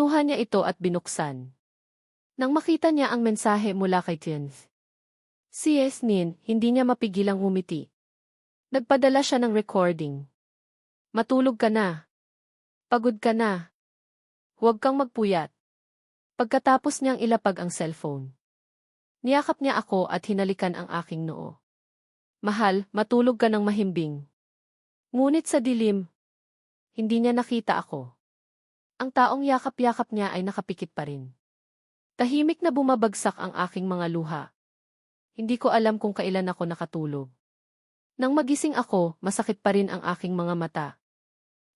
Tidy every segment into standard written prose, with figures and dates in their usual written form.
Kinuha niya ito at binuksan. Nang makita niya ang mensahe mula kay Tin, si Yasmin, hindi niya mapigilang ngumiti. Nagpadala siya ng recording. Matulog ka na. Pagod ka na. Huwag kang magpuyat. Pagkatapos niyang ilapag ang cellphone, niyakap niya ako at hinalikan ang aking noo. Mahal, matulog ka ng mahimbing. Ngunit sa dilim, hindi niya nakita ako. Ang taong yakap-yakap niya ay nakapikit pa rin. Tahimik na bumabagsak ang aking mga luha. Hindi ko alam kung kailan ako nakatulog. Nang magising ako, masakit pa rin ang aking mga mata.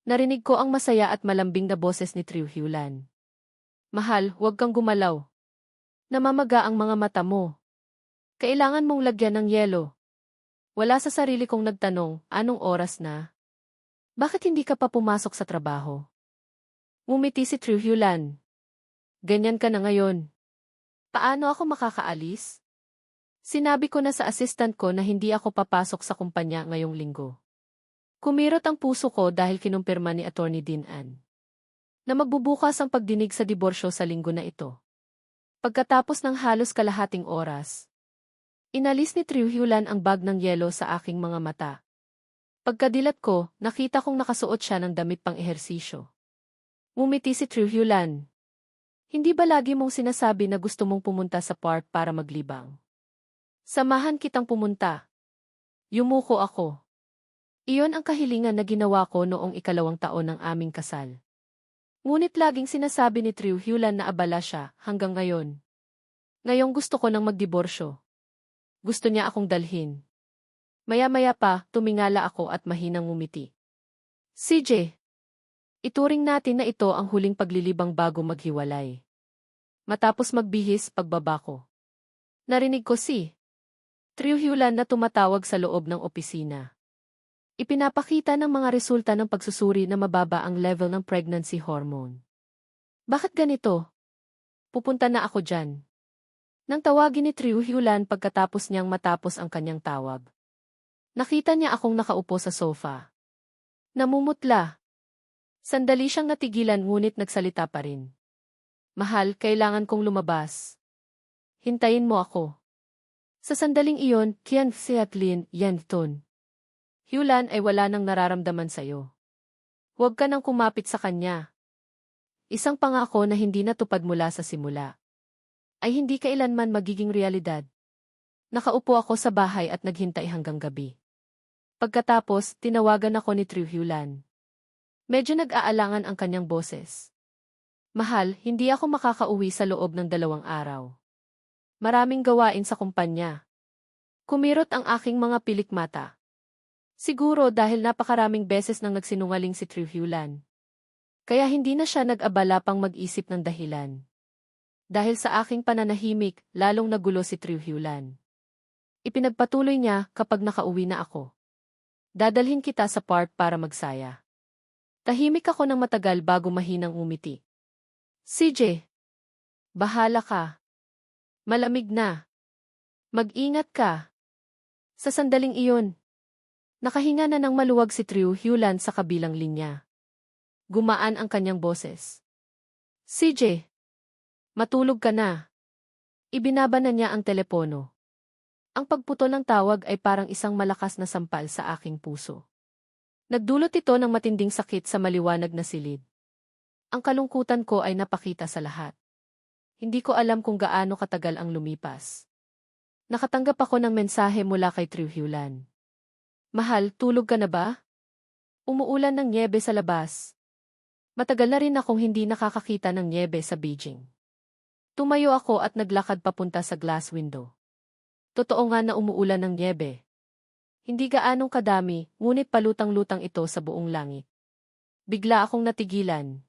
Narinig ko ang masaya at malambing na boses ni Triu Hyulan. Mahal, huwag kang gumalaw. Namamaga ang mga mata mo. Kailangan mong lagyan ng yelo. Wala sa sarili kong nagtanong, anong oras na? Bakit hindi ka pa pumasok sa trabaho? Ngumiti si Triu Hyulan. Ganyan ka na ngayon. Paano ako makakaalis? Sinabi ko na sa assistant ko na hindi ako papasok sa kumpanya ngayong linggo. Kumirot ang puso ko dahil kinumpirma ni Attorney Din An na magbubukas ang pagdinig sa diborsyo sa linggo na ito. Pagkatapos ng halos kalahating oras, inalis ni Triu Hyulan ang bag ng yelo sa aking mga mata. Pagkadilat ko, nakita kong nakasuot siya ng damit pang ehersisyo. Ngumiti si Triu Hyulan. Hindi ba lagi mong sinasabi na gusto mong pumunta sa park para maglibang? Samahan kitang pumunta. Yumuko ako. Iyon ang kahilingan na ginawa ko noong 2nd taon ng aming kasal. Ngunit laging sinasabi ni Triu Hyulan na abala siya hanggang ngayon. Ngayong gusto ko nang magdiborsyo. Gusto niya akong dalhin. Maya-maya pa, tumingala ako at mahinang ngumiti. CJ, ituring natin na ito ang huling paglilibang bago maghiwalay. Matapos magbihis, pagbaba ko, narinig ko si Triu Hyulan na tumatawag sa loob ng opisina. Ipinapakita ng mga resulta ng pagsusuri na mababa ang level ng pregnancy hormone. Bakit ganito? Pupunta na ako dyan. Nang tawagin ni Triu Hyulan pagkatapos niyang matapos ang kanyang tawag, nakita niya akong nakaupo sa sofa. Namumutla. Sandali siyang natigilan ngunit nagsalita pa rin. Mahal, kailangan kong lumabas. Hintayin mo ako. Sa sandaling iyon, Kian Seatlin, Yanton. Hyulan ay wala nang nararamdaman sa'yo. Huwag ka nang kumapit sa kanya. Isang pangako na hindi natupad mula sa simula ay hindi kailanman magiging realidad. Nakaupo ako sa bahay at naghintay hanggang gabi. Pagkatapos, tinawagan ako ni Triu Hyulan. Medyo nag-aalangan ang kanyang boses. Mahal, hindi ako makakauwi sa loob ng 2 araw. Maraming gawain sa kumpanya. Kumirot ang aking mga pilik mata. Siguro dahil napakaraming beses nang nagsinungaling si Triu Hyulan. Kaya hindi na siya nag-abala pang mag-isip ng dahilan. Dahil sa aking pananahimik, lalong nagulo si Triu Hyulan. Ipinagpatuloy niya, kapag nakauwi na ako, dadalhin kita sa park para magsaya. Tahimik ako ng matagal bago mahinang umiti. CJ, bahala ka. Malamig na. Mag-ingat ka. Sa sandaling iyon, nakahinga na ng maluwag si Triu Hyulan sa kabilang linya. Gumaan ang kanyang boses. CJ, matulog ka na. Ibinaba na niya ang telepono. Ang pagputol ng tawag ay parang isang malakas na sampal sa aking puso. Nagdulot ito ng matinding sakit sa maliwanag na silid. Ang kalungkutan ko ay napakita sa lahat. Hindi ko alam kung gaano katagal ang lumipas. Nakatanggap ako ng mensahe mula kay Triu Hyulan. Mahal, tulog ka na ba? Umuulan ng nyebe sa labas. Matagal na rin akong hindi nakakakita ng nyebe sa Beijing. Tumayo ako at naglakad papunta sa glass window. Totoo nga na umuulan ng nyebe. Hindi gaanong kadami, ngunit palutang-lutang ito sa buong langit. Bigla akong natigilan.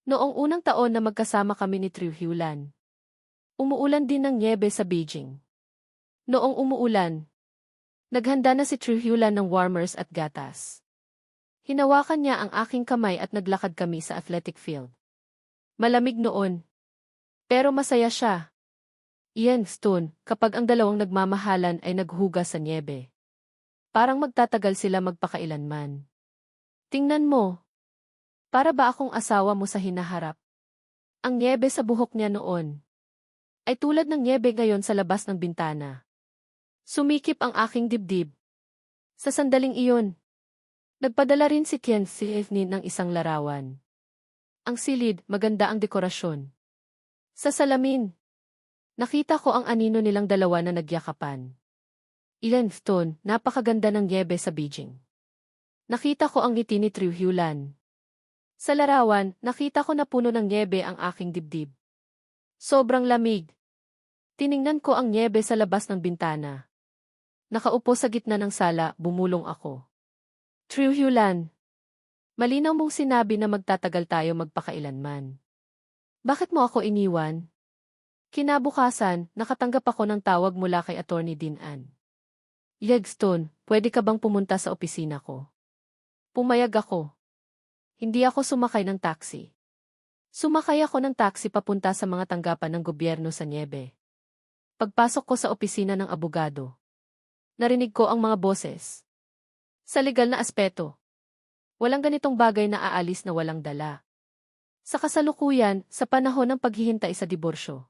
Noong unang taon na magkasama kami ni Triu Hyulan, umuulan din ng nyebe sa Beijing. Noong umuulan, naghanda na si Triu Hyulan ng warmers at gatas. Hinawakan niya ang aking kamay at naglakad kami sa athletic field. Malamig noon, pero masaya siya. Iyan, Stone, kapag ang dalawang nagmamahalan ay naghugas sa nyebe. Parang magtatagal sila magpakailanman. Tingnan mo. Para ba akong asawa mo sa hinaharap? Ang nyebe sa buhok niya noon ay tulad ng nyebe ngayon sa labas ng bintana. Sumikip ang aking dibdib. Sa sandaling iyon, nagpadala rin si Ken Sifni ng isang larawan. Ang silid, maganda ang dekorasyon. Sa salamin, nakita ko ang anino nilang dalawa na nagyakapan. Ilan Stone, napakaganda ng nyebe sa Beijing. Nakita ko ang ngiti ni Triu Hyulan. Sa larawan, nakita ko na puno ng nyebe ang aking dibdib. Sobrang lamig. Tiningnan ko ang nyebe sa labas ng bintana. Nakaupo sa gitna ng sala, bumulong ako. Triu Hyulan, malinaw mong sinabi na magtatagal tayo magpakailanman. Bakit mo ako iniwan? Kinabukasan, nakatanggap ako ng tawag mula kay Attorney Din An. Yegstone, pwede ka bang pumunta sa opisina ko? Pumayag ako. Hindi ako sumakay ng taxi. Sumakay ako ng taxi papunta sa mga tanggapan ng gobyerno sa Niebe. Pagpasok ko sa opisina ng abogado, narinig ko ang mga boses. Sa legal na aspeto, walang ganitong bagay na aalis na walang dala. Sa kasalukuyan, sa panahon ng paghihintay sa diborsyo,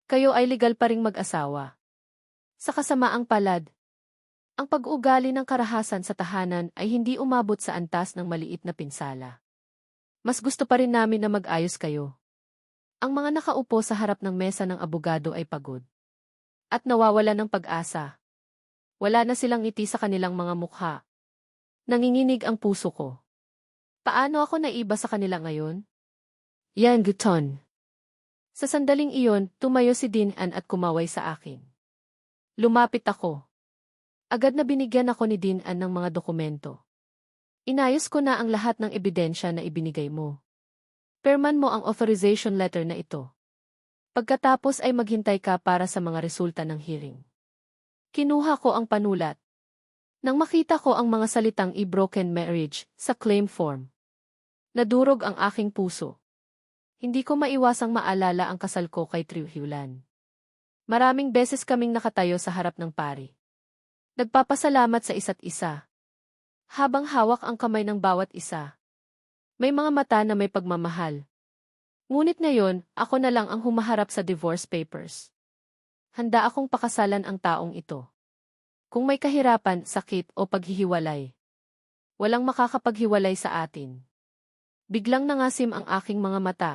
kayo ay legal pa ring mag-asawa. Sa kasamaang palad, ang pag-ugali ng karahasan sa tahanan ay hindi umabot sa antas ng maliit na pinsala. Mas gusto pa rin namin na mag-ayos kayo. Ang mga nakaupo sa harap ng mesa ng abogado ay pagod. At nawawala ng pag-asa. Wala na silang ngiti sa kanilang mga mukha. Nanginginig ang puso ko. Paano ako naiba sa kanila ngayon? Yan Guton. Sa sandaling iyon, tumayo si Din An at kumaway sa akin. Lumapit ako. Agad na binigyan ako ni Din An ng mga dokumento. Inayos ko na ang lahat ng ebidensya na ibinigay mo. Perman mo ang authorization letter na ito. Pagkatapos ay maghintay ka para sa mga resulta ng hearing. Kinuha ko ang panulat. Nang makita ko ang mga salitang i-broken marriage sa claim form, nadurog ang aking puso. Hindi ko maiwasang maalala ang kasal ko kay Triu Hyulan. Maraming beses kaming nakatayo sa harap ng pari. Nagpapasalamat sa isa't isa. Habang hawak ang kamay ng bawat isa. May mga mata na may pagmamahal. Ngunit ngayon, ako na lang ang humaharap sa divorce papers. Handa akong pakasalan ang taong ito. Kung may kahirapan, sakit o paghihiwalay, walang makakapaghiwalay sa atin. Biglang nangasim ang aking mga mata.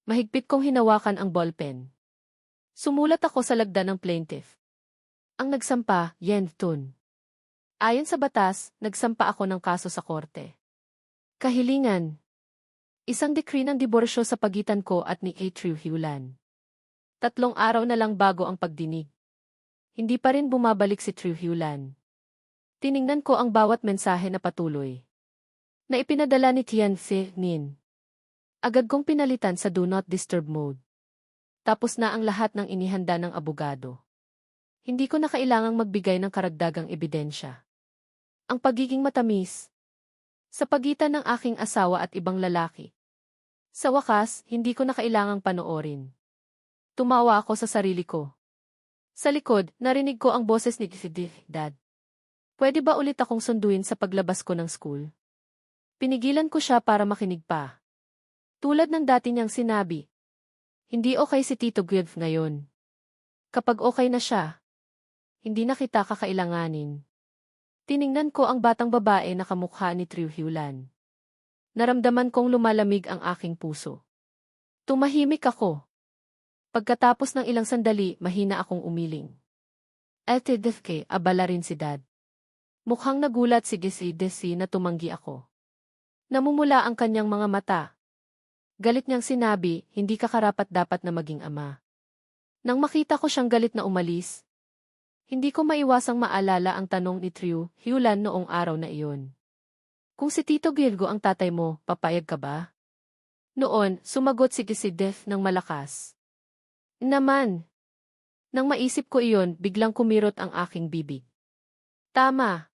Mahigpit kong hinawakan ang ballpen. Sumulat ako sa lagda ng plaintiff. Ang nagsampa, Yen Tun. Ayon sa batas, nagsampa ako ng kaso sa korte. Kahilingan. Isang dekree ng diborsyo sa pagitan ko at ni Triu Hyulan. 3 araw na lang bago ang pagdinig. Hindi pa rin bumabalik si Triu Hyulan. Tiningnan ko ang bawat mensahe na patuloy. Na ipinadala ni Tian Nin. Agad kong pinalitan sa Do Not Disturb mode. Tapos na ang lahat ng inihanda ng abogado. Hindi ko na kailangang magbigay ng karagdagang ebidensya. Ang pagiging matamis. Sa pagitan ng aking asawa at ibang lalaki. Sa wakas, hindi ko na kailangang panoorin. Tumawa ako sa sarili ko. Sa likod, narinig ko ang boses ni Dad. Pwede ba ulit akong sunduin sa paglabas ko ng school? Pinigilan ko siya para makinig pa. Tulad ng dati niyang sinabi. Hindi okay si Tito Gilf ngayon. Kapag okay na siya, hindi na kita kakailanganin. Tiningnan ko ang batang babae na kamukha ni Triu Hyulan. Naramdaman kong lumalamig ang aking puso. Tumahimik ako. Pagkatapos ng ilang sandali, mahina akong umiling. Desi, abala rin si Dad. Mukhang nagulat si Desi na tumanggi ako. Namumula ang kanyang mga mata. Galit niyang sinabi, hindi ka karapat-dapat na maging ama. Nang makita ko siyang galit na umalis, hindi ko maiwasang maalala ang tanong ni Triu Hyulan noong araw na iyon. Kung si Tito Gilgo ang tatay mo, papayag ka ba? Noon, sumagot si Def ng malakas. Naman. Nang maisip ko iyon, biglang kumirot ang aking bibig. Tama.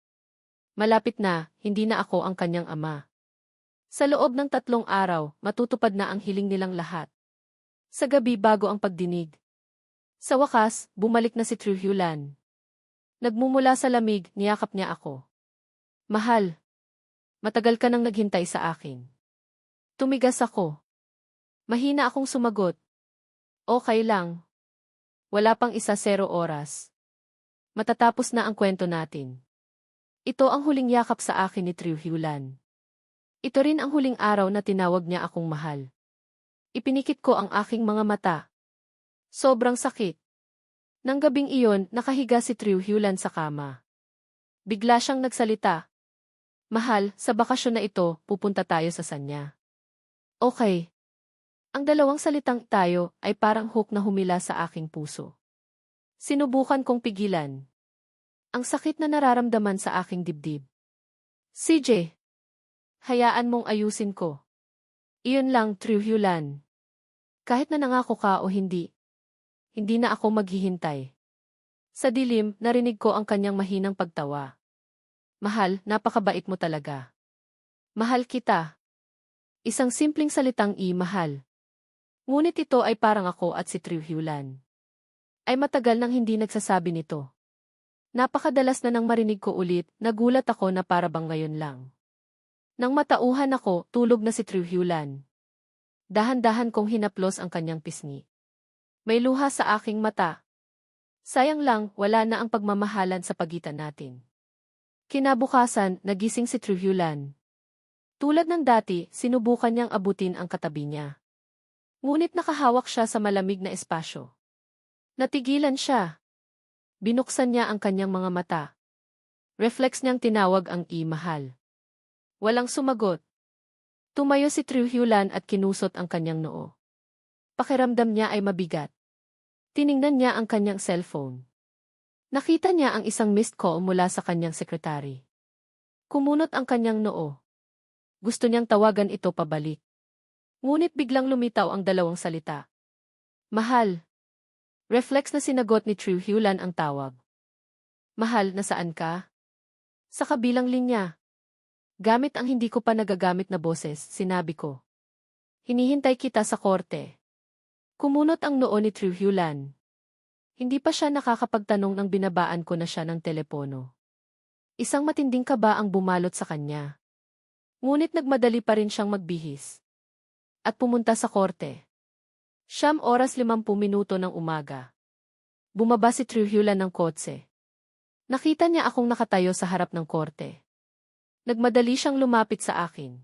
Malapit na, hindi na ako ang kanyang ama. Sa loob ng 3 araw, matutupad na ang hiling nilang lahat. Sa gabi bago ang pagdinig. Sa wakas, bumalik na si Triu Hyulan. Nagmumula sa lamig, niyakap niya ako. Mahal. Matagal ka nang naghintay sa akin. Tumigas ako. Mahina akong sumagot. Okay lang. Wala pang 1:00 oras. Matatapos na ang kwento natin. Ito ang huling yakap sa akin ni Trujillan. Ito rin ang huling araw na tinawag niya akong mahal. Ipinikit ko ang aking mga mata. Sobrang sakit. Nang gabing iyon, nakahiga si Trujillan sa kama. Bigla siyang nagsalita. Mahal, sa bakasyon na ito, pupunta tayo sa Sanya. Okay. Ang dalawang salitang tayo ay parang hook na humila sa aking puso. Sinubukan kong pigilan. Ang sakit na nararamdaman sa aking dibdib. CJ. Hayaan mong ayusin ko. Iyon lang, Trujillan. Kahit na nangako ka o hindi na ako maghihintay. Sa dilim, narinig ko ang kanyang mahinang pagtawa. Mahal, napakabait mo talaga. Mahal kita. Isang simpleng salitang mahal. Ngunit ito ay parang ako at si Trujillan. Ay matagal nang hindi nagsasabi nito. Napakadalas na nang marinig ko ulit, nagulat ako na para bang ngayon lang. Nang matauhan ako, tulog na si Trujillan. Dahan-dahan kong hinaplos ang kanyang pisngi. May luha sa aking mata. Sayang lang, wala na ang pagmamahalan sa pagitan natin. Kinabukasan, nagising si Trujillan. Tulad ng dati, sinubukan niyang abutin ang katabi niya. Ngunit nakahawak siya sa malamig na espasyo. Natigilan siya. Binuksan niya ang kanyang mga mata. Reflex niyang tinawag ang mahal. Walang sumagot. Tumayo si Trujillan at kinusot ang kanyang noo. Pakiramdam niya ay mabigat. Tiningnan niya ang kanyang cellphone. Nakita niya ang isang missed call mula sa kanyang sekretary. Kumunot ang kanyang noo. Gusto niyang tawagan ito pabalik. Ngunit biglang lumitaw ang dalawang salita. Mahal. Reflex na sinagot ni Trujillan ang tawag. Mahal, nasaan ka? Sa kabilang linya. Gamit ang hindi ko pa nagagamit na boses, sinabi ko. Hinihintay kita sa korte. Kumunot ang noo ni Trujillan. Hindi pa siya nakakapagtanong nang binabaan ko na siya ng telepono. Isang matinding kaba ang bumalot sa kanya. Ngunit nagmadali pa rin siyang magbihis. At pumunta sa korte. 9:50 ng umaga. Bumaba si Trujillan ng kotse. Nakita niya akong nakatayo sa harap ng korte. Nagmadali siyang lumapit sa akin.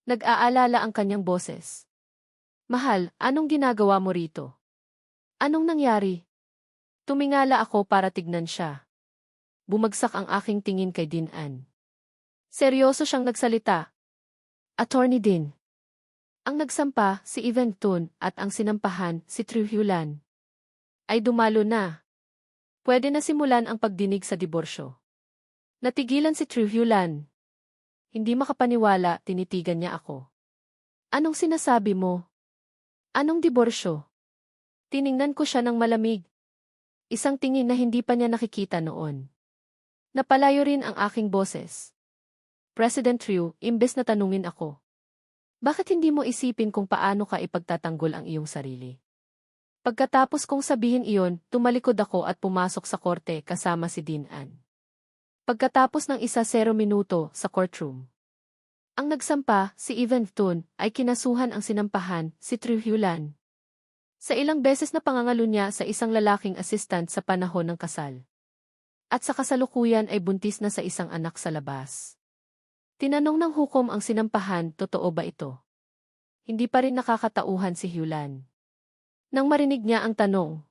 Nag-aalala ang kanyang boses. Mahal, anong ginagawa mo rito? Anong nangyari? Tumingala ako para tignan siya. Bumagsak ang aking tingin kay Dinan. Seryoso siyang nagsalita. Attorney Din. Ang nagsampa, si Eventun, at ang sinampahan, si Trujillan. Ay dumalo na. Pwede na simulan ang pagdinig sa diborsyo. Natigilan si Trujillan. Hindi makapaniwala, tinitigan niya ako. Anong sinasabi mo? Anong diborsyo? Tiningnan ko siya ng malamig. Isang tingin na hindi pa niya nakikita noon. Napalayo rin ang aking boses. President Triu, imbes na tanungin ako. Bakit hindi mo isipin kung paano ka ipagtatanggol ang iyong sarili? Pagkatapos kong sabihin iyon, tumalikod ako at pumasok sa korte kasama si Dinan. Pagkatapos ng 1:00 minuto sa courtroom. Ang nagsampa, si Eventun, ay kinasuhan ang sinampahan, si Trujillan. Sa ilang beses na pangangalo niya sa isang lalaking assistant sa panahon ng kasal. At sa kasalukuyan ay buntis na sa isang anak sa labas. Tinanong ng hukom ang sinampahan, totoo ba ito? Hindi pa rin nakakatauhan si Hulan. Nang marinig niya ang tanong,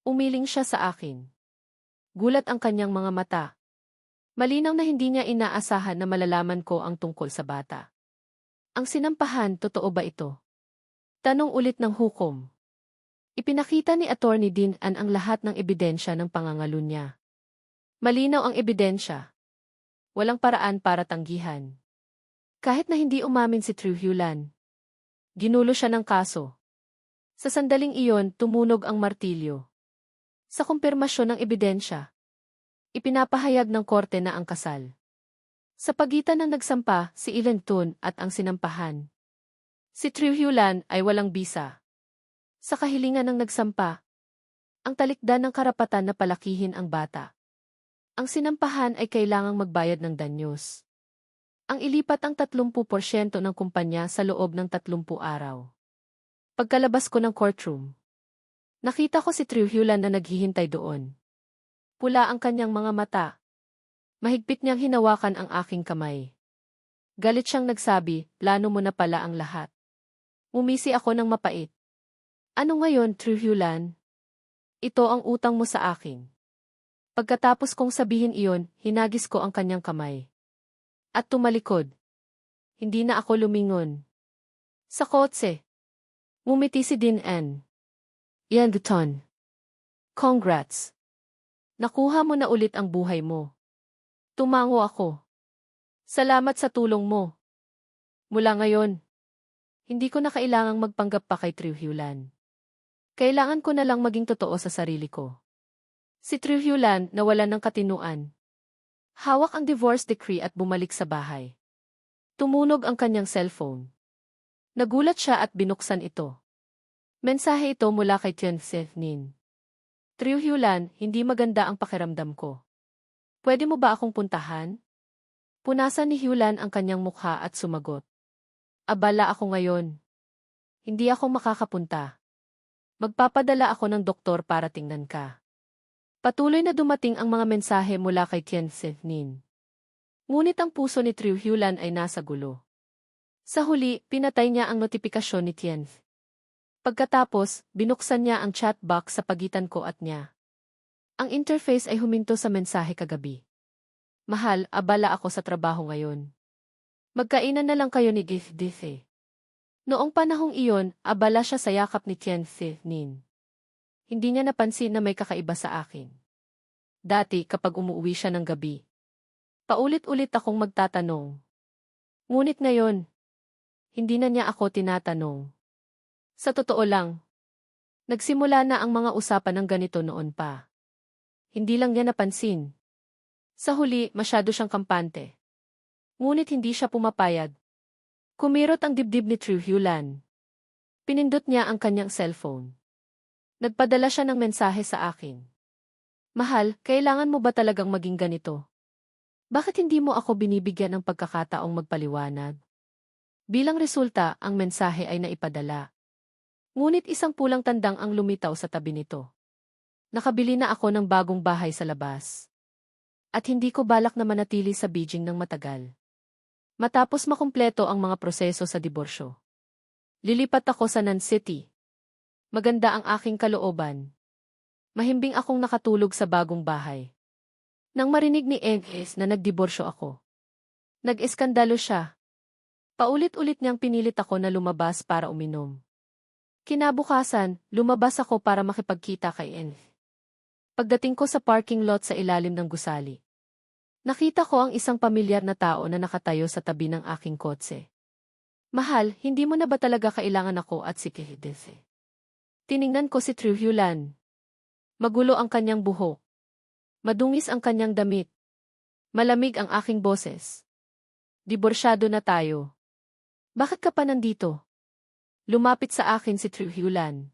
umiling siya sa akin. Gulat ang kanyang mga mata. Malinaw na hindi niya inaasahan na malalaman ko ang tungkol sa bata. Ang sinampahan, totoo ba ito? Tanong ulit ng hukom. Ipinakita ni Attorney Din ang lahat ng ebidensya ng pangangalo niya. Malinaw ang ebidensya. Walang paraan para tanggihan. Kahit na hindi umamin si Trujillan. Ginulo siya ng kaso. Sa sandaling iyon, tumunog ang martilyo. Sa kumpirmasyon ng ebidensya, ipinapahayag ng korte na ang kasal. Sa pagitan ng nagsampa, si Eventun at ang sinampahan. Si Trujillan ay walang bisa. Sa kahilingan ng nagsampa, ang talikdan ng karapatan na palakihin ang bata. Ang sinampahan ay kailangang magbayad ng danyos. Ang ilipat ang 30% ng kumpanya sa loob ng 30 araw. Pagkalabas ko ng courtroom, nakita ko si Trujillo na naghihintay doon. Pula ang kanyang mga mata. Mahigpit niyang hinawakan ang aking kamay. Galit siyang nagsabi, plano mo na pala ang lahat. Umisi ako ng mapait. Ano ngayon, Trujillo? Ito ang utang mo sa akin. Pagkatapos kong sabihin iyon, hinagis ko ang kanyang kamay. At tumalikod. Hindi na ako lumingon. Sa kotse. Ngumiti si Dean N. Yan, Guton. Congrats. Nakuha mo na ulit ang buhay mo. Tumango ako. Salamat sa tulong mo. Mula ngayon, hindi ko na kailangang magpanggap pa kay Trujillo. Kailangan ko na lang maging totoo sa sarili ko. Si Trujillo nawalan ng katinuan. Hawak ang divorce decree at bumalik sa bahay. Tumunog ang kanyang cellphone. Nagulat siya at binuksan ito. Mensahe ito mula kay Tian Nin. Trujillo, hindi maganda ang pakiramdam ko. Pwede mo ba akong puntahan? Punasan ni Hyulan ang kanyang mukha at sumagot. Abala ako ngayon. Hindi ako makakapunta. Magpapadala ako ng doktor para tingnan ka. Patuloy na dumating ang mga mensahe mula kay Tian Nin. Ngunit ang puso ni Trujillo ay nasa gulo. Sa huli, pinatay niya ang notifikasyon ni Tian. Pagkatapos, binuksan niya ang chat box sa pagitan ko at niya. Ang interface ay huminto sa mensahe kagabi. Mahal, abala ako sa trabaho ngayon. Magkainan na lang kayo ni Gif. Noong panahong iyon, abala siya sa yakap ni Tian Nin. Hindi niya napansin na may kakaiba sa akin. Dati kapag umuwi siya ng gabi, paulit-ulit akong magtatanong. Ngunit ngayon, hindi na niya ako tinatanong. Sa totoo lang, nagsimula na ang mga usapan ng ganito noon pa. Hindi lang niya napansin. Sa huli, masyado siyang kampante. Ngunit hindi siya pumapayag. Kumirot ang dibdib ni Trujillo. Pinindot niya ang kanyang cellphone. Nagpadala siya ng mensahe sa akin. Mahal, kailangan mo ba talagang maging ganito? Bakit hindi mo ako binibigyan ng pagkakataong magpaliwanag? Bilang resulta, ang mensahe ay naipadala. Ngunit isang pulang tandang ang lumitaw sa tabi nito. Nakabili na ako ng bagong bahay sa labas. At hindi ko balak na manatili sa Beijing ng matagal. Matapos makumpleto ang mga proseso sa diborsyo, lilipat ako sa Nan City. Maganda ang aking kalooban. Mahimbing akong nakatulog sa bagong bahay. Nang marinig ni Enghes na nagdiborsyo ako, nag-eskandalo siya. Paulit-ulit niyang pinilit ako na lumabas para uminom. Kinabukasan, lumabas ako para makipagkita kay Enghes. Pagdating ko sa parking lot sa ilalim ng gusali, nakita ko ang isang pamilyar na tao na nakatayo sa tabi ng aking kotse. Mahal, hindi mo na ba talaga kailangan ako at si Kehidese? Tiningnan ko si Trujillo. Magulo ang kanyang buhok. Madungis ang kanyang damit. Malamig ang aking boses. Diborsyado na tayo. Bakit ka pa nandito? Lumapit sa akin si Trujillo.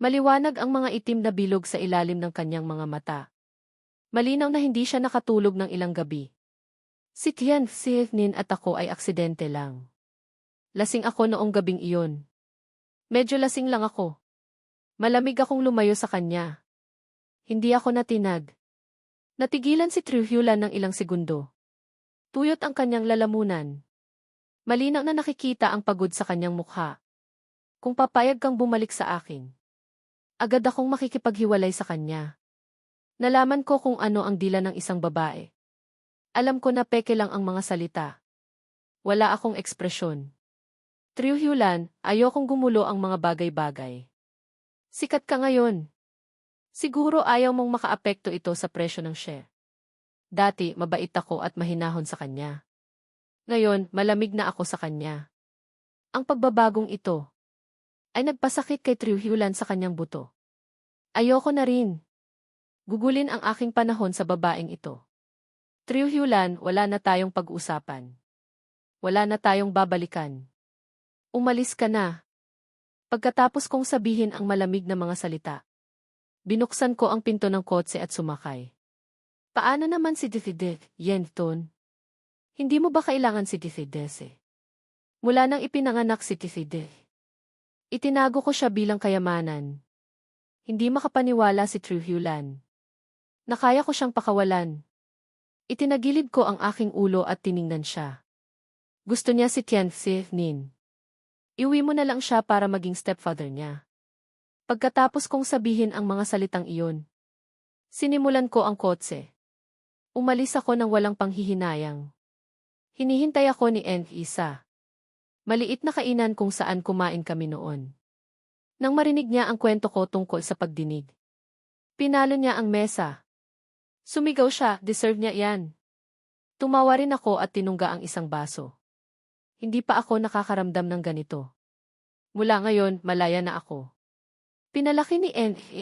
Maliwanag ang mga itim na bilog sa ilalim ng kanyang mga mata. Malinaw na hindi siya nakatulog ng ilang gabi. Si Tian Nin at ako ay aksidente lang. Lasing ako noong gabing iyon. Medyo lasing lang ako. Malamig akong lumayo sa kanya. Hindi ako natinag. Natigilan si Trujillo ng ilang segundo. Tuyot ang kanyang lalamunan. Malinaw na nakikita ang pagod sa kanyang mukha. Kung papayag kang bumalik sa akin, agad akong makikipaghiwalay sa kanya. Nalaman ko kung ano ang dila ng isang babae. Alam ko na peke lang ang mga salita. Wala akong ekspresyon. Trujillo, ayokong gumulo ang mga bagay-bagay. Sikat ka ngayon. Siguro ayaw mong makaapekto ito sa presyo ng share. Dati, mabait ako at mahinahon sa kanya. Ngayon, malamig na ako sa kanya. Ang pagbabagong ito ay nagpasakit kay Trujillo sa kanyang buto. Ayoko na rin. Gugulin ang aking panahon sa babaeng ito. Trujillo, wala na tayong pag-uusapan. Wala na tayong babalikan. Umalis ka na. Pagkatapos kong sabihin ang malamig na mga salita, binuksan ko ang pinto ng kotse at sumakay. Paano naman si Dithide, Yenton? Hindi mo ba kailangan si Dithide? Mula nang ipinanganak si Dithide, Itinago ko siya bilang kayamanan. Hindi makapaniwala si Trujillan. Nakaya ko siyang pakawalan. Itinagilid ko ang aking ulo at tiningnan siya. Gusto niya si Nin. Iuwi mo na lang siya para maging stepfather niya. Pagkatapos kong sabihin ang mga salitang iyon, sinimulan ko ang kotse. Umalis ako ng walang panghihinayang. Hinihintay ako ni Isa. Maliit na kainan kung saan kumain kami noon. Nang marinig niya ang kwento ko tungkol sa pagdinig, pinalo niya ang mesa. Sumigaw siya, deserve niya yan. Tumawa rin ako at tinungga ang isang baso. Hindi pa ako nakakaramdam ng ganito. Mula ngayon, malaya na ako. Pinalaki ni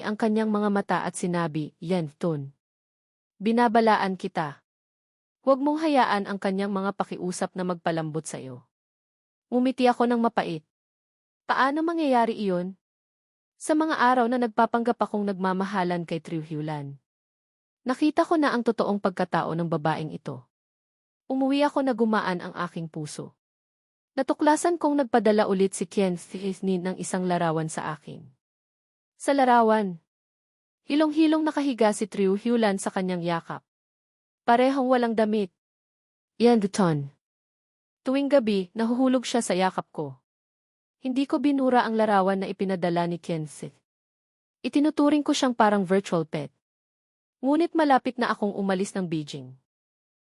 ang kanyang mga mata at sinabi, Yan, Ton. Binabalaan kita. Huwag mong hayaan ang kanyang mga pakiusap na magpalambot sa iyo. Ngumiti ako ng mapait. Paano mangyayari iyon? Sa mga araw na nagpapanggap akong nagmamahalan kay Trujillan, nakita ko na ang totoong pagkatao ng babaeng ito. Umuwi ako na gumaan ang aking puso. Natuklasan kong nagpadala ulit si Nin ng isang larawan sa akin. Sa larawan, hilong-hilong nakahiga si Trujillan sa kanyang yakap. Parehong walang damit. Yan, Ton. Tuwing gabi, nahuhulog siya sa yakap ko. Hindi ko binura ang larawan na ipinadala ni Kenneth. Itinuturing ko siyang parang virtual pet. Ngunit malapit na akong umalis ng Beijing.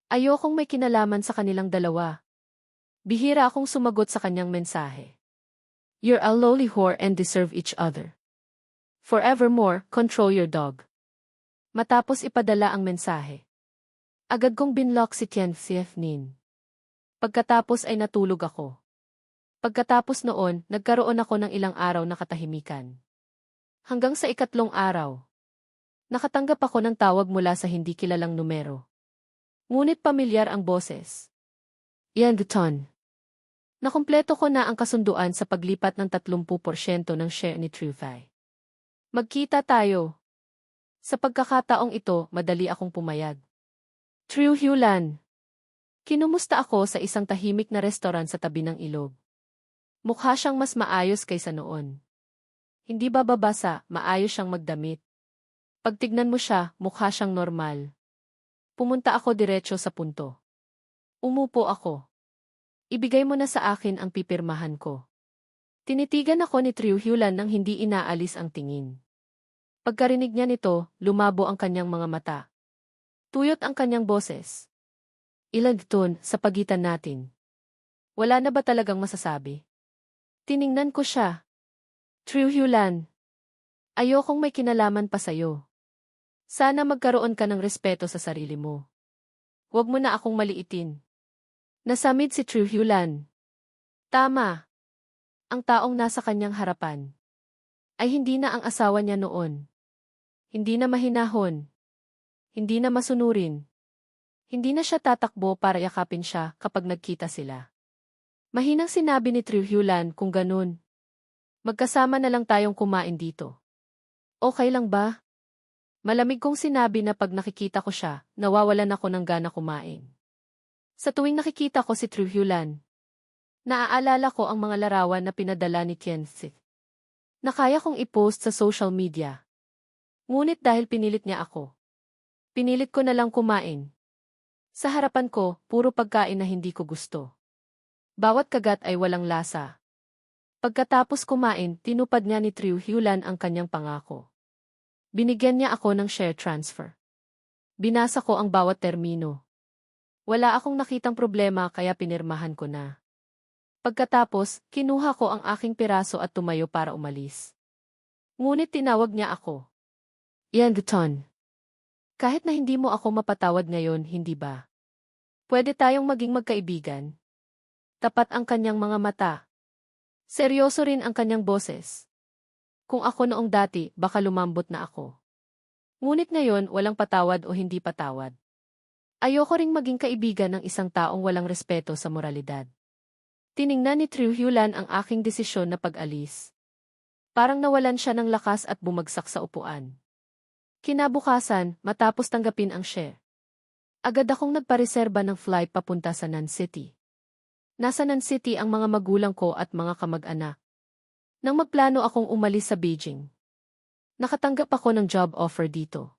Ayokong may kinalaman sa kanilang dalawa. Bihira akong sumagot sa kanyang mensahe. You're a lowly whore and deserve each other. Forevermore, control your dog. Matapos ipadala ang mensahe, agad kong binlock si Nin. Pagkatapos ay natulog ako. Pagkatapos noon, nagkaroon ako ng ilang araw na katahimikan. Hanggang sa ikatlong araw, nakatanggap ako ng tawag mula sa hindi kilalang numero. Ngunit pamilyar ang boses. Yan, Ton. Nakumpleto ko na ang kasunduan sa paglipat ng 30% ng share ni Trufy. Magkita tayo. Sa pagkakataong ito, madali akong pumayag. Trujillan. Kinumusta ako sa isang tahimik na restaurant sa tabi ng ilog. Mukha siyang mas maayos kaysa noon. Hindi ba babasa, maayos siyang magdamit. Pagtignan mo siya, mukha siyang normal. Pumunta ako diretso sa punto. Umupo ako. Ibigay mo na sa akin ang pipirmahan ko. Tinitigan ako ni Trujillan nang hindi inaalis ang tingin. Pagkarinig niya nito, lumabo ang kanyang mga mata. Tuyot ang kanyang boses. Ilan Ton sa pagitan natin. Wala na ba talagang masasabi? Tiningnan ko siya. Trujillan. Ayokong may kinalaman pa sa'yo. Sana magkaroon ka ng respeto sa sarili mo. Huwag mo na akong maliitin. Nasamid si Trujillan. Tama. Ang taong nasa kanyang harapan ay hindi na ang asawa niya noon. Hindi na mahinahon. Hindi na masunurin. Hindi na siya tatakbo para yakapin siya kapag nagkita sila. Mahinang sinabi ni Trujillan kung ganun. Magkasama na lang tayong kumain dito. Okay lang ba? Malamig kong sinabi na pag nakikita ko siya, nawawalan ako ng gana kumain. Sa tuwing nakikita ko si Trujillan, naaalala ko ang mga larawan na pinadala ni Kenneth. Na kaya kong i-post sa social media. Ngunit dahil pinilit niya ako, pinilit ko na lang kumain. Sa harapan ko, puro pagkain na hindi ko gusto. Bawat kagat ay walang lasa. Pagkatapos kumain, tinupad niya ni Trujillan ang kanyang pangako. Binigyan niya ako ng share transfer. Binasa ko ang bawat termino. Wala akong nakitang problema kaya pinirmahan ko na. Pagkatapos, kinuha ko ang aking piraso at tumayo para umalis. Ngunit tinawag niya ako. Yan, Ton. Kahit na hindi mo ako mapatawad ngayon, hindi ba? Pwede tayong maging magkaibigan. Tapat ang kanyang mga mata. Seryoso rin ang kanyang boses. Kung ako noong dati, baka lumambot na ako. Ngunit ngayon, walang patawad o hindi patawad. Ayoko ring maging kaibigan ng isang taong walang respeto sa moralidad. Tiningnan ni Trujillan ang aking desisyon na pag-alis. Parang nawalan siya ng lakas at bumagsak sa upuan. Kinabukasan, matapos tanggapin ang share, agad akong nagpareserba ng flight papunta sa Nan City. Nasa Nan City ang mga magulang ko at mga kamag-anak. Nang magplano akong umalis sa Beijing, nakatanggap ako ng job offer dito.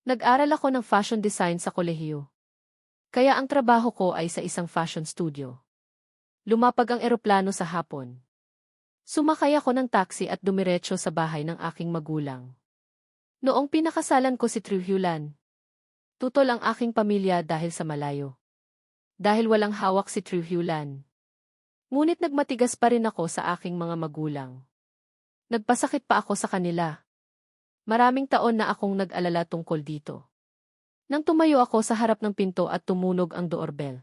Nag-aral ako ng fashion design sa kolehiyo. Kaya ang trabaho ko ay sa isang fashion studio. Lumapag ang eroplano sa hapon. Sumakay ako ng taxi at dumiretso sa bahay ng aking magulang. Noong pinakasalan ko si Triu Hulan, tutol ang aking pamilya dahil sa malayo. Dahil walang hawak si Triu Hulan. Ngunit nagmatigas pa rin ako sa aking mga magulang. Nagpasakit pa ako sa kanila. Maraming taon na akong nag-alala tungkol dito. Nang tumayo ako sa harap ng pinto at tumunog ang doorbell.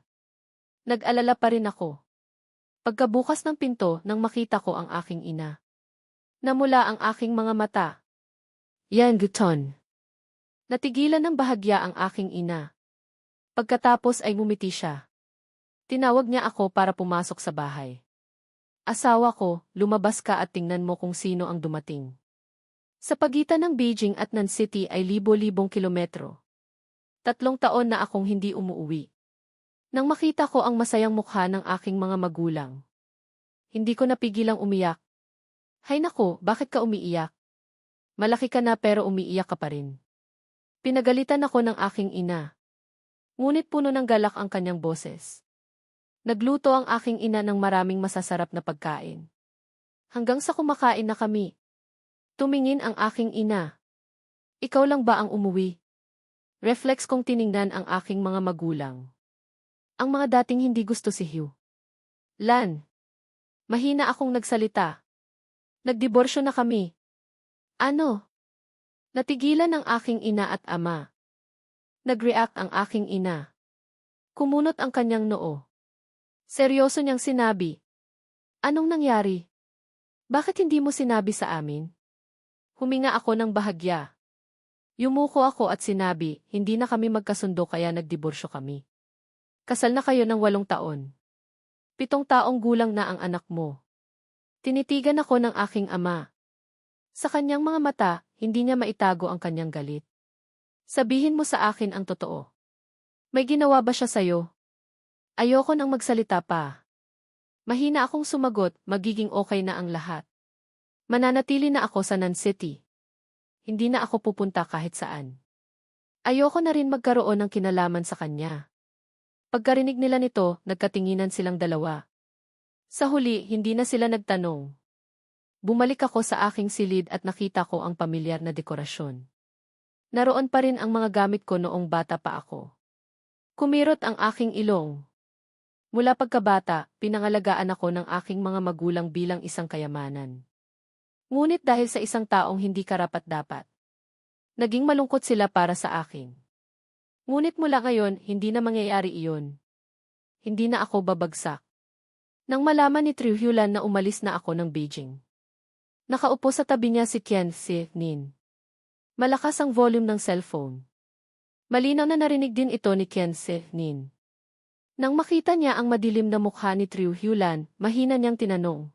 Nag-alala pa rin ako. Pagkabukas ng pinto nang makita ko ang aking ina. Namula ang aking mga mata. Yan guton. Natigilan ng bahagya ang aking ina. Pagkatapos ay ngumiti siya. Tinawag niya ako para pumasok sa bahay. Asawa ko, lumabas ka at tingnan mo kung sino ang dumating. Sa pagitan ng Beijing at Nan City ay libo-libong kilometro. 3 taon na akong hindi umuuwi. Nang makita ko ang masayang mukha ng aking mga magulang, hindi ko napigilang umiyak. Hay nako, bakit ka umiiyak? Malaki ka na pero umiiyak ka pa rin. Pinagalitan ako ng aking ina. Ngunit puno ng galak ang kanyang boses. Nagluto ang aking ina ng maraming masasarap na pagkain. Hanggang sa kumakain na kami. Tumingin ang aking ina. Ikaw lang ba ang umuwi? Reflex kong tiningnan ang aking mga magulang. Ang mga dating hindi gusto si Hugh. Lan. Mahina akong nagsalita. Nagdiborsyo na kami. Ano? Natigilan ang aking ina at ama. Nag-react ang aking ina. Kumunot ang kanyang noo. Seryoso niyang sinabi. Anong nangyari? Bakit hindi mo sinabi sa amin? Huminga ako ng bahagya. Yumuko ako at sinabi, hindi na kami magkasundo kaya nagdiborsyo kami. Kasal na kayo ng 8 taon. 7 taong gulang na ang anak mo. Tinitigan ako ng aking ama. Sa kanyang mga mata, hindi niya maitago ang kanyang galit. Sabihin mo sa akin ang totoo. May ginawa ba siya sa'yo? Ayoko nang magsalita pa. Mahina akong sumagot, magiging okay na ang lahat. Mananatili na ako sa Nan City. Hindi na ako pupunta kahit saan. Ayoko na rin magkaroon ng kinalaman sa kanya. Pagkarinig nila nito, nagkatinginan silang dalawa. Sa huli, hindi na sila nagtanong. Bumalik ako sa aking silid at nakita ko ang pamilyar na dekorasyon. Naroon pa rin ang mga gamit ko noong bata pa ako. Kumirot ang aking ilong. Mula pagkabata, pinangalagaan ako ng aking mga magulang bilang isang kayamanan. Ngunit dahil sa isang taong hindi karapat-dapat, naging malungkot sila para sa akin. Ngunit mula ngayon, hindi na mangyayari iyon. Hindi na ako babagsak. Nang malaman ni Triu Hulan na umalis na ako ng Beijing. Nakaupo sa tabi niya si Qian Nin. Malakas ang volume ng cellphone. Malinaw na narinig din ito ni Qian Nin. Nang makita niya ang madilim na mukha ni Triu Hulan, mahina niyang tinanong.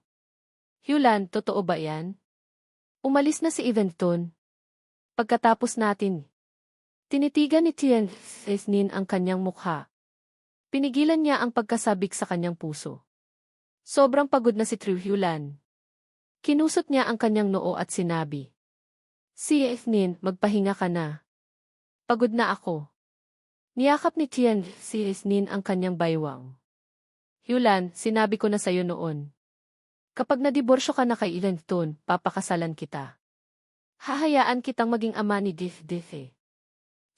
Hulan, totoo ba yan? Umalis na si Eventon. Pagkatapos natin. Tinitigan ni Qian Nin ang kanyang mukha. Pinigilan niya ang pagkasabik sa kanyang puso. Sobrang pagod na si Triu Hulan. Kinusot niya ang kanyang noo at sinabi. Si Nin, magpahinga ka na. Pagod na ako. Niyakap ni Qian Nin ang kanyang baywang. Hulan, sinabi ko na sayo noon. Kapag nadiborsyo ka na kay Eventon, papakasalan kita. Hahayaan kitang maging ama ni Dif.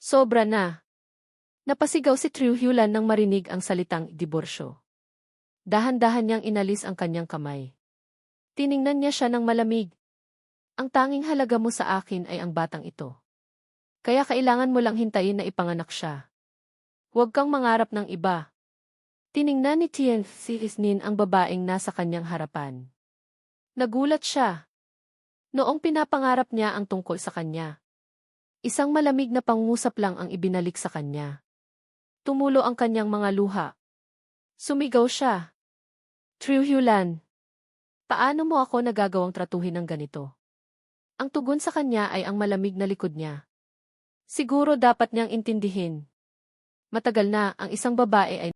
Sobra na. Napasigaw si Triu Hulan nang marinig ang salitang diborsyo. Dahan-dahan niyang inalis ang kanyang kamay. Tiningnan niya siya ng malamig. Ang tanging halaga mo sa akin ay ang batang ito. Kaya kailangan mo lang hintayin na ipanganak siya. Huwag kang mangarap ng iba. Tiningnan ni Qian Nin ang babaeng nasa kanyang harapan. Nagulat siya. Noong pinapangarap niya ang tungkol sa kanya. Isang malamig na pangusap lang ang ibinalik sa kanya. Tumulo ang kanyang mga luha. Sumigaw siya. Triu Hulan, paano mo ako nagagawang tratuhin ng ganito? Ang tugon sa kanya ay ang malamig na likod niya. Siguro dapat niyang intindihin. Matagal na ang isang babae ay